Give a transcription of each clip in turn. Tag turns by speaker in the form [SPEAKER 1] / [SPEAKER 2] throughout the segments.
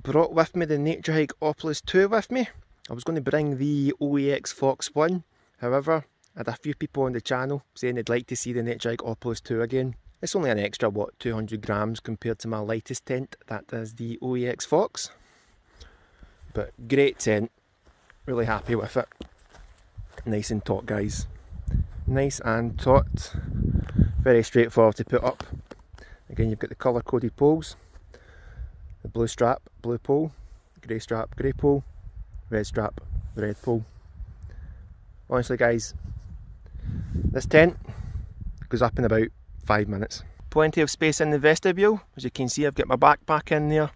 [SPEAKER 1] brought with me the Nature Hike Oculus 2 with me. I was going to bring the OEX Fox 1, however, I had a few people on the channel saying they'd like to see the Nature Hike Oculus 2 again. It's only an extra, what, 200 grams compared to my lightest tent, that is the OEX Fox. But great tent, really happy with it. Nice and taut, guys. Nice and taut. Very straightforward to put up. Again, you've got the colour coded poles. The blue strap, blue pole. Grey strap, grey pole. Red strap, the red pole. Honestly guys, this tent goes up in about 5 minutes. Plenty of space in the vestibule. As you can see, I've got my backpack in there.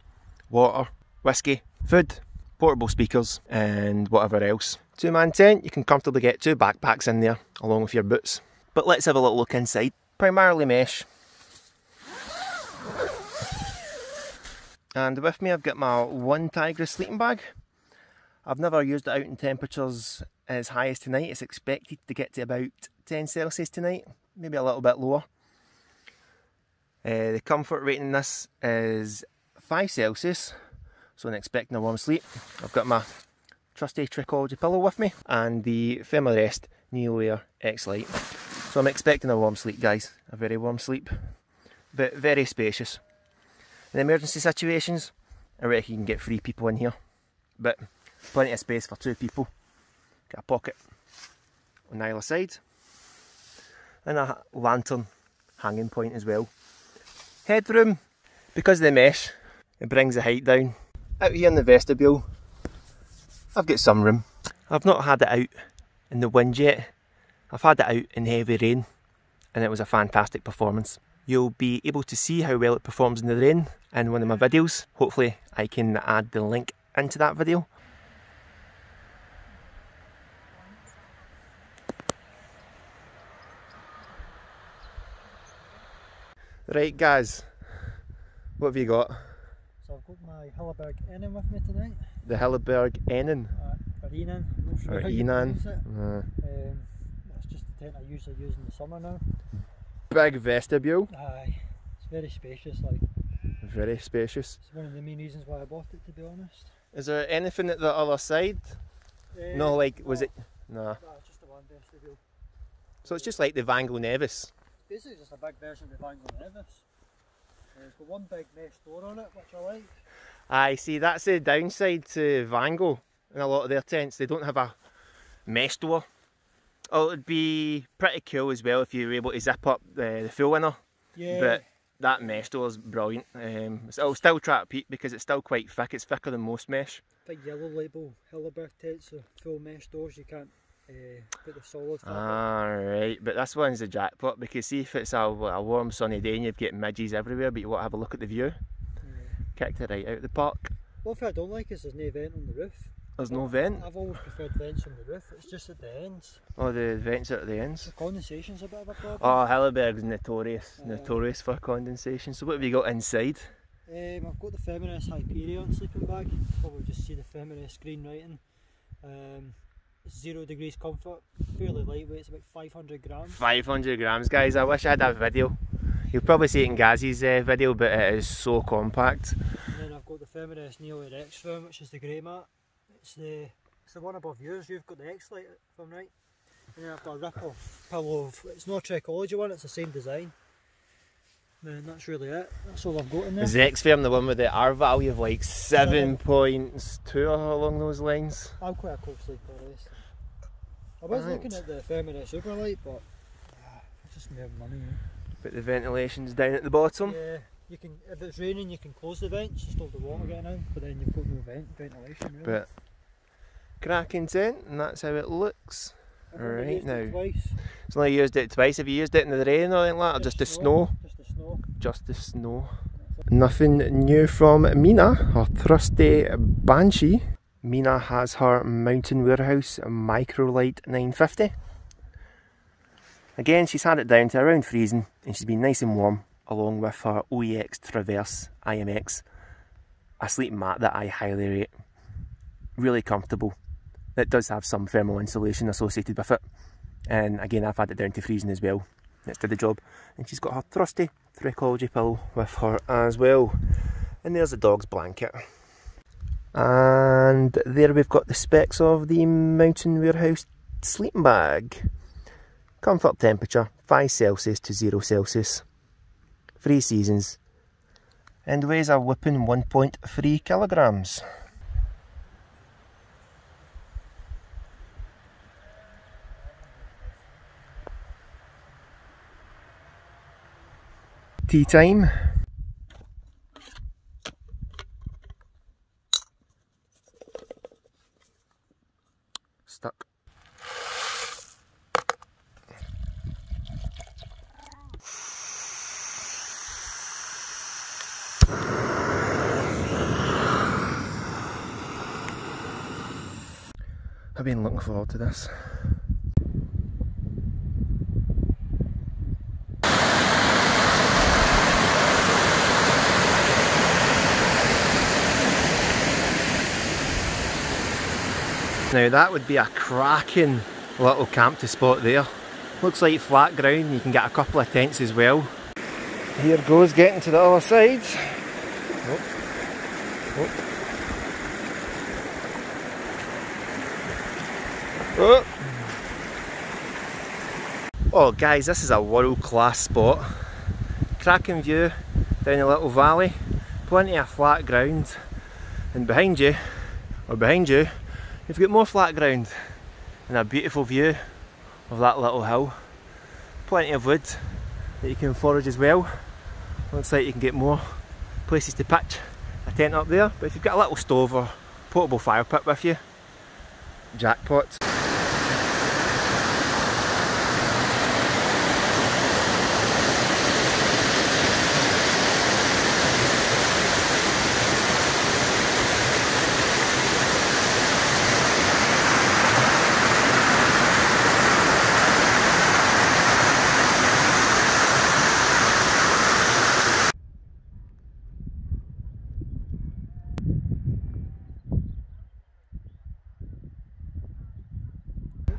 [SPEAKER 1] Water, whiskey, food, portable speakers and whatever else. Two-man tent, you can comfortably get 2 backpacks in there along with your boots. But let's have a little look inside. Primarily mesh. And with me I've got my one Tigress sleeping bag. I've never used it out in temperatures as high as tonight. It's expected to get to about 10 Celsius tonight, maybe a little bit lower. The comfort rating in this is 5 Celsius, so I'm expecting a warm sleep. I've got my trusty Trichology pillow with me and the Thermarest Neo Air X Lite. So I'm expecting a warm sleep, guys, a very warm sleep, but very spacious. In emergency situations, I reckon you can get 3 people in here, but plenty of space for 2 people. Got a pocket on either side, and a lantern hanging point as well. Headroom, because of the mesh, it brings the height down. Out here in the vestibule, I've got some room. I've not had it out in the wind yet. I've had it out in heavy rain, and it was a fantastic performance. You'll be able to see how well it performs in the rain in one of my videos. Hopefully I can add the link into that video. Right guys, what have you got?
[SPEAKER 2] So I've got my Hilleberg Enan with me tonight.
[SPEAKER 1] The Hilleberg Enan?
[SPEAKER 2] Or Enan, I'm not sure
[SPEAKER 1] or
[SPEAKER 2] how you pronounce it. That's just the tent I usually use in the summer now.
[SPEAKER 1] Big vestibule.
[SPEAKER 2] Aye, it's very spacious, like.
[SPEAKER 1] Very spacious.
[SPEAKER 2] It's one of the main reasons why I bought it, to be honest.
[SPEAKER 1] Is there anything at the other side? No, like, was it? No.
[SPEAKER 2] Nah, just the one vestibule.
[SPEAKER 1] So it's just like the Van Gogh Nevis?
[SPEAKER 2] Basically just a big version of the Van Gogh Nevis. It's got one big mesh door on it, which I like.
[SPEAKER 1] Aye, see, that's the downside to Van Gogh in a lot of their tents. They don't have a mesh door. Oh, it'd be pretty cool as well if you were able to zip up the full inner. Yeah. But that mesh door is brilliant. It'll still trap heat because it's still quite thick. It's thicker than most mesh.
[SPEAKER 2] Big yellow label Hilleberg tents, so full mesh doors. You can't put the solid.
[SPEAKER 1] Right, but this one's a jackpot because see if it's a warm sunny day and you've got midges everywhere, but you want to have a look at the view. Yeah. Kicked it right out of the park.
[SPEAKER 2] One thing I don't like is there's no vent on the roof.
[SPEAKER 1] There's no vent?
[SPEAKER 2] I've always preferred vents on the roof, it's just at the ends.
[SPEAKER 1] Oh, the vents are at the ends?
[SPEAKER 2] The condensation's a bit of a problem.
[SPEAKER 1] Oh, Hilleberg's notorious for condensation. So what have you got inside?
[SPEAKER 2] I've got the Thermarest Hyperion sleeping bag. Probably just see the Thermarest green writing. 0 degrees comfort, fairly lightweight, it's about 500 grams. 500
[SPEAKER 1] grams, guys. I wish I had a video. You'll probably see it in Gaz's video, but it is so compact.
[SPEAKER 2] And then I've got the Thermarest Neo Air X room, which is the grey mat. It's the one above yours. You've got the X Lite, if I'm right. And then I've got a ripple pillow of, it's not a Trichology one, it's the same design. And that's really it. That's all I've got in there.
[SPEAKER 1] Is the X-Firm the one with the R value of like 7.2 or along those lines?
[SPEAKER 2] I'm quite a close sleeper. I was looking at the Thermarest Uberlight, but I just didn't have money.
[SPEAKER 1] But the ventilation's down at the bottom.
[SPEAKER 2] Yeah, you can. If it's raining, you can close the vents to stop the water getting in. But then you've got no ventilation. Really.
[SPEAKER 1] But cracking tent, and that's how it looks. Right now, it's only used it twice. Have you used it in the rain or anything like that, or just the snow?
[SPEAKER 2] Just the snow.
[SPEAKER 1] Just the snow. Nothing new from Meena, her trusty Banshee. Meena has her Mountain Warehouse Microlight 950. Again, she's had it down to around freezing and she's been nice and warm, along with her OEX Traverse IMX, a sleeping mat that I highly rate. Really comfortable. It does have some thermal insulation associated with it, and again I've had it down to freezing as well. It's did the job. And she's got her trusty Trichology pillow with her as well. And there's the dog's blanket. And there we've got the specs of the Mountain Warehouse sleeping bag. Comfort temperature 5 Celsius to 0 Celsius. 3 seasons. And weighs a whopping 1.3 kilograms. Tea time. Stuck. I've been looking forward to this. Now that would be a cracking little camp to spot there. Looks like flat ground, you can get a couple of tents as well. Here goes getting to the other side. Oh. Oh. Oh guys, this is a world class spot. Cracking view down a little valley, plenty of flat ground, and behind you, you've got more flat ground and a beautiful view of that little hill. Plenty of wood that you can forage as well. Looks like you can get more places to pitch a tent up there, but if you've got a little stove or portable fire pit with you, jackpot.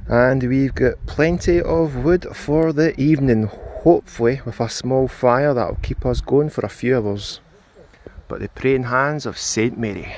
[SPEAKER 1] And we've got plenty of wood for the evening, hopefully with a small fire that'll keep us going for a few hours. But the praying hands of Saint Mary.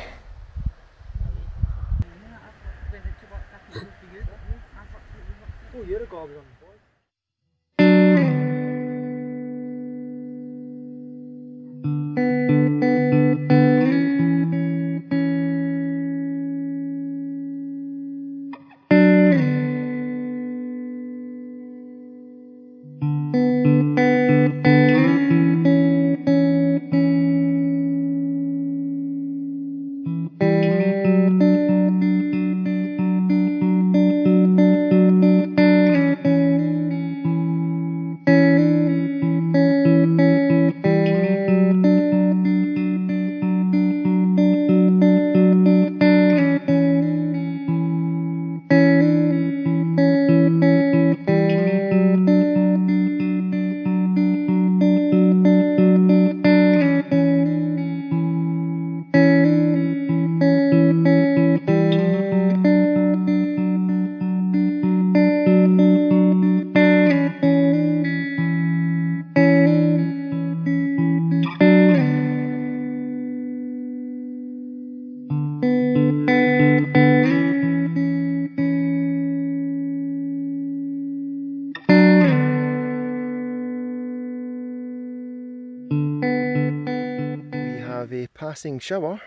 [SPEAKER 1] A passing shower.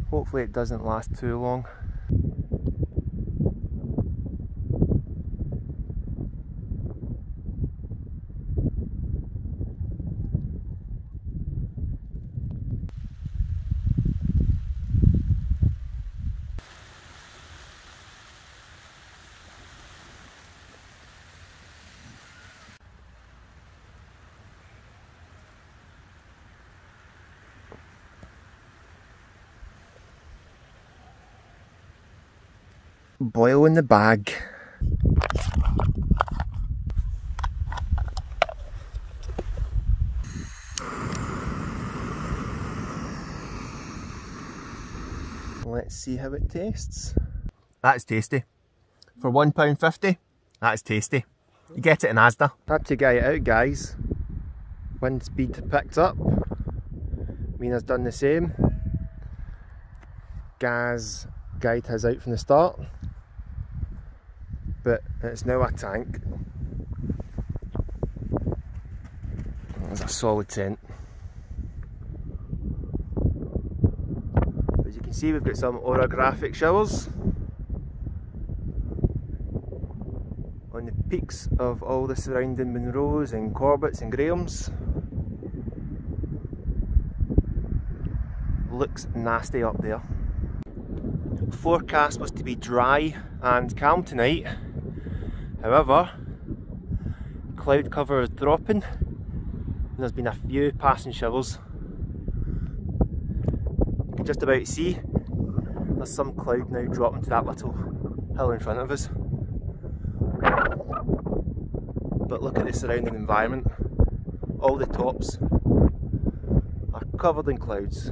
[SPEAKER 1] Hopefully it doesn't last too long. Boil in the bag. Let's see how it tastes. That's tasty. For £1.50, that's tasty. You get it in Asda. Had to get it out, guys. Wind speed picked up. Meena's done the same. Gaz guide his out from the start, but it's now a tank. There's a solid tent. As you can see, we've got some orographic showers on the peaks of all the surrounding Munros and Corbetts and Grahams. Looks nasty up there. Forecast was to be dry and calm tonight. However, cloud cover is dropping and there's been a few passing showers. You can just about see there's some cloud now dropping to that little hill in front of us. But look at the surrounding environment. All the tops are covered in clouds.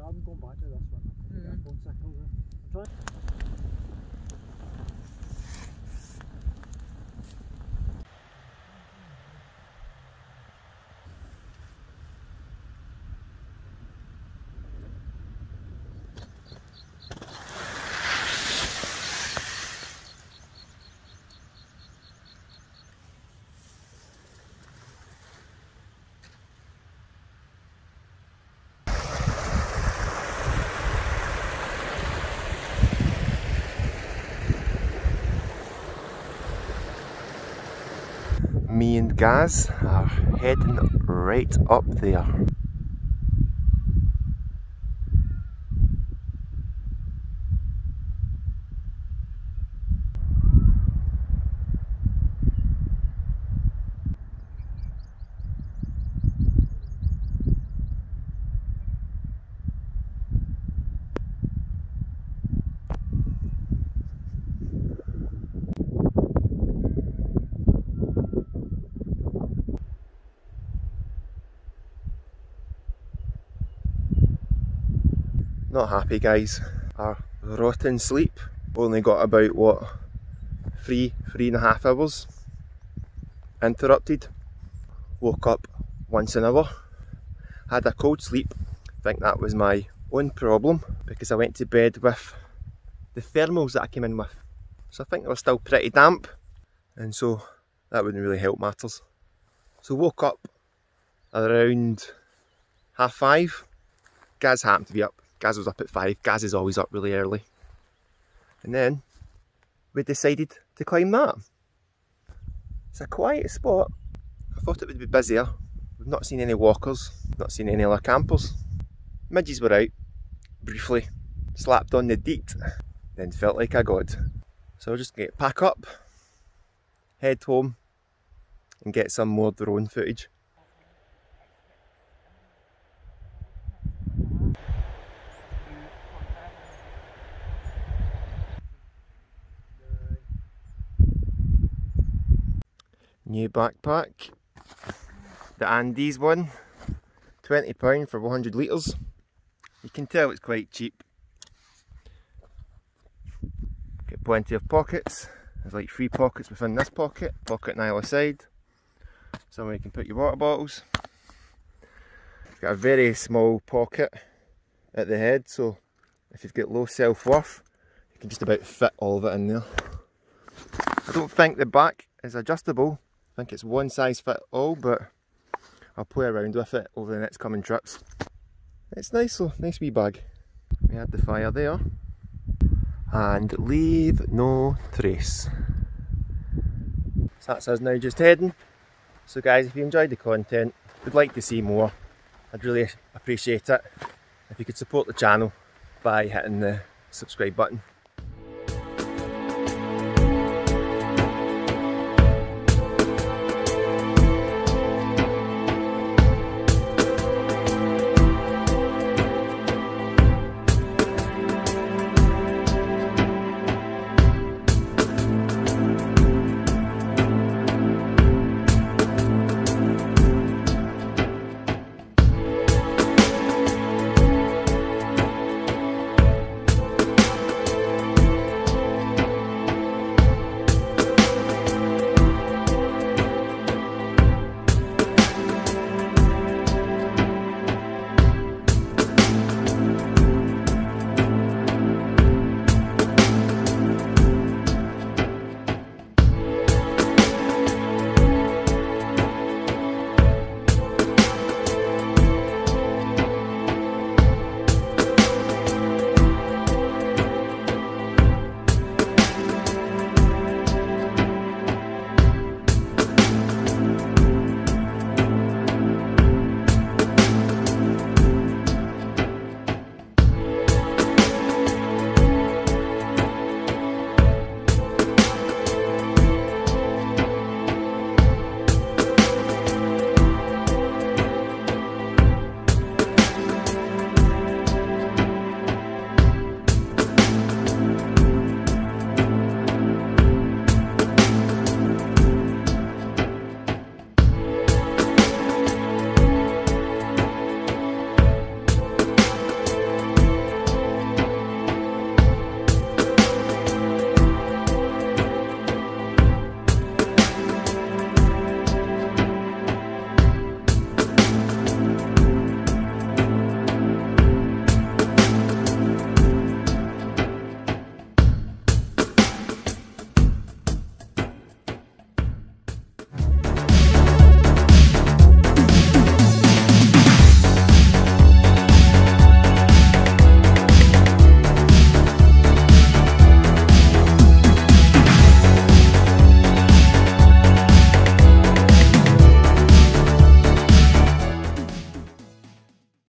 [SPEAKER 2] I'm going back to this one. I'm going sick over.
[SPEAKER 1] Me and Gaz are heading right up there. Not happy, guys. Our rotten sleep. Only got about what, three and a half hours interrupted. Woke up once an hour. Had a cold sleep. Think that was my own problem because I went to bed with the thermals that I came in with. So I think they were still pretty damp, and so that wouldn't really help matters. So woke up around 5:30. Gaz happened to be up. Gaz was up at 5. Gaz is always up really early. And then we decided to climb that. It's a quiet spot. I thought it would be busier. We've not seen any walkers, not seen any other campers. Midges were out, briefly, slapped on the deet, then felt like a god. So we're just going to pack up, head home, and get some more drone footage. New backpack, the Andes one, £20 for 100 litres. You can tell it's quite cheap. Get plenty of pockets. There's like 3 pockets within this pocket on either side. Somewhere you can put your water bottles. It's got a very small pocket at the head, so if you've got low self-worth, you can just about fit all of it in there. I don't think the back is adjustable. I think it's one size fit all, but I'll play around with it over the next coming trips. It's nice though, nice wee bag. We had the fire there. And leave no trace. So that's us now just heading. So guys, if you enjoyed the content, would like to see more, I'd really appreciate it if you could support the channel by hitting the subscribe button.